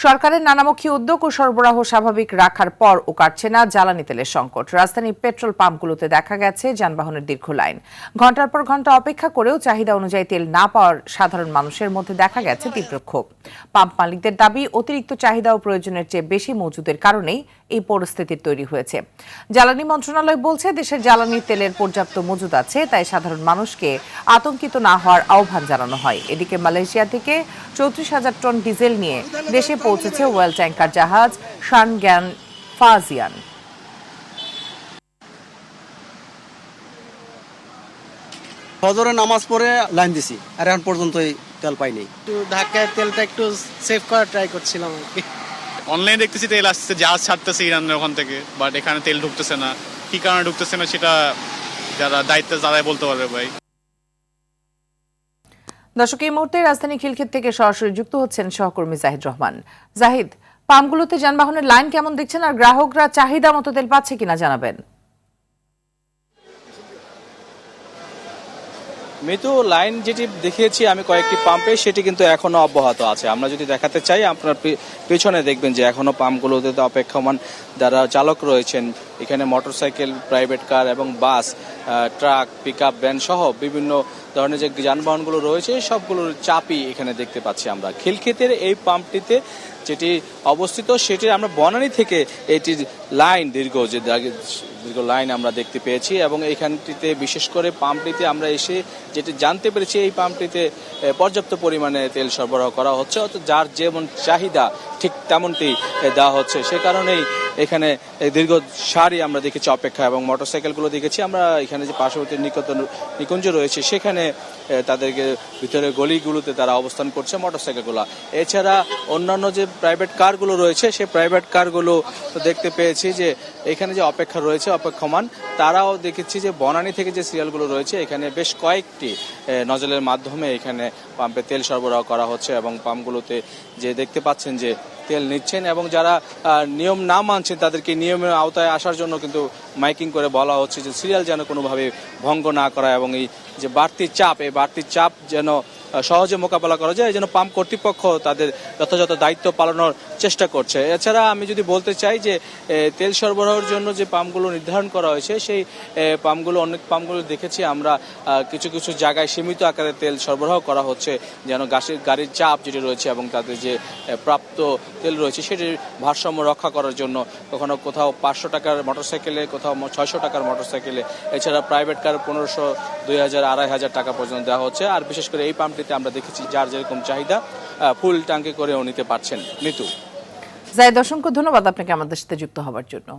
সরকারের নানামুখী উদ্যোগ ও সরবরাহ স্বাভাবিক রাখার পর ও কাটছে না জ্বালানি তেলের সংকট। রাজধানীর পেট্রোল পাম্পগুলোতে দেখা গেছে যানবাহনের দীর্ঘ লাইন। ঘন্টার পর ঘন্টা অপেক্ষা করেও চাহিদা অনুযায়ী তেল না পাওয়ার সাধারণ মানুষের মধ্যে দেখা গেছে তীব্র ক্ষোভ। পাম্প মালিকদের দাবি, অতিরিক্ত চাহিদা ও প্রয়োজনের চেয়ে বেশি মজুদের কারণেই এই পরিস্থিতির তৈরি হয়েছে। জ্বালানি মন্ত্রণালয় বলছে, দেশের জ্বালানি তেলের পর্যাপ্ত মজুদ আছে, তাই সাধারণ মানুষকে আতঙ্কিত না হওয়ার আহ্বান জানানো হয়। এদিকে মালয়েশিয়া থেকে ৩৪,০০০ টন ডিজেল নিয়ে দেশে পৌঁছেছে ওয়েল ট্যাঙ্কার জাহাজ শানগ্যান ফাজিয়ান। ফজরের নামাজ পড়ে লাইন দিছি, আর এখন পর্যন্ত তেল পাইনি। ঢাকায় তেলটা একটু সেভ করার ট্রাই করছিলাম আর কি। অনলাইনে দেখতেছি তেল আসছে, জাহাজ ছাড়তেছে ইরানের ওখান থেকে, বাট এখানে তেল ঢুকতেছে না। কি কারণে ঢুকতেছে না সেটা যারা দায়িত্ব তারাই বলতে পারবে ভাই। দর্শক, এই মুহূর্তে রাজধানী খিলক্ষেত থেকে সরাসরি যুক্ত হচ্ছেন সহকর্মী জাহিদ রহমান। জাহিদ, পাম্পগুলোতে যানবাহনের লাইন কেমন দেখছেন, আর গ্রাহকরা চাহিদা মতো তেল পাচ্ছে কিনা জানাবেন। মৃত্যু লাইন যেটি দেখিয়েছি আমি কয়েকটি পাম্পে, সেটি কিন্তু এখনো অব্যাহত আছে। আমরা যদি দেখাতে চাই, আপনার পেছনে দেখবেন যে এখনো পাম্পগুলোতে অপেক্ষমান যারা চালক রয়েছেন। এখানে মোটরসাইকেল, প্রাইভেট কার এবং বাস, ট্রাক, পিকআপ ভ্যান সহ বিভিন্ন ধরনের যে যানবাহনগুলো রয়েছে সবগুলোর চাপই এখানে দেখতে পাচ্ছি আমরা। খিলক্ষেতের এই পাম্পটিতে যেটি অবস্থিত, সেটি আমরা বনানী থেকে এটির লাইন দীর্ঘ লাইন আমরা দেখতে পেয়েছি, এবং এইখানটিতে বিশেষ করে পাম্পটিতে আমরা এসে যেটি জানতে পেরেছি, এই পাম্পটিতে পর্যাপ্ত পরিমাণে তেল সরবরাহ করা হচ্ছে, অর্থাৎ যার যেমন চাহিদা ঠিক তেমনটি দেওয়া হচ্ছে। সে কারণেই এখানে দীর্ঘ সারি আমরা দেখেছি অপেক্ষা, এবং মোটরসাইকেলগুলো দেখেছি আমরা। এখানে যে পার্শ্ববর্তী নিকুঞ্জ রয়েছে, সেখানে তাদেরকে ভিতরে গলিগুলোতে তারা অবস্থান করছে মোটরসাইকেলগুলো। এছাড়া অন্যান্য যে প্রাইভেট কারগুলো রয়েছে, সেই প্রাইভেট কারগুলো দেখতে পেয়েছি যে এখানে যে অপেক্ষা রয়েছে অপেক্ষমান, তারাও দেখেছি যে বনানী থেকে যে সিরিয়ালগুলো রয়েছে, এখানে বেশ কয়েকটি নজলের মাধ্যমে এখানে পাম্পে তেল সরবরাহ করা হচ্ছে, এবং পাম্পগুলোতে যে দেখতে পাচ্ছেন যে তেল নিচ্ছেন, এবং যারা নিয়ম না মানছেন তাদেরকে নিয়মের আওতায় আসার জন্য কিন্তু মাইকিং করে বলা হচ্ছে যে সিরিয়াল যেন কোনোভাবে ভঙ্গ না করা, এবং এই যে বাড়তি চাপ, এই বাড়তি চাপ যেন সহজে মোকাবেলা করা যায়, এই জন্য পাম্প কর্তৃপক্ষ তাদের যথাযথ দায়িত্ব পালনের চেষ্টা করছে। এছাড়া আমি যদি বলতে চাই যে তেল সরবরাহের জন্য যে পাম্পগুলো নির্ধারণ করা হয়েছে, সেই পাম্পগুলো, অনেক পাম্পগুলো দেখেছি আমরা কিছু কিছু জায়গায় সীমিত আকারে তেল সরবরাহ করা হচ্ছে, যেন গাড়ির চাপ যেটি রয়েছে এবং তাদের যে প্রাপ্ত তেল রয়েছে সেটির ভারসাম্য রক্ষা করার জন্য। কোথাও 500 টাকার মোটরসাইকেলে, কোথাও 600 টাকার মোটরসাইকেলে, এছাড়া প্রাইভেট কার 1500, 2000, 2500 টাকা পর্যন্ত দেওয়া হচ্ছে। আর বিশেষ করে এই পাম্পটিতে আমরা দেখেছি যার যেরকম চাহিদা ফুল ট্যাঙ্কে করেও নিতে পারছেন। মৃত্যু জাহিদ, অসংখ্য ধন্যবাদ আপনাকে আমাদের সাথে যুক্ত হওয়ার জন্য।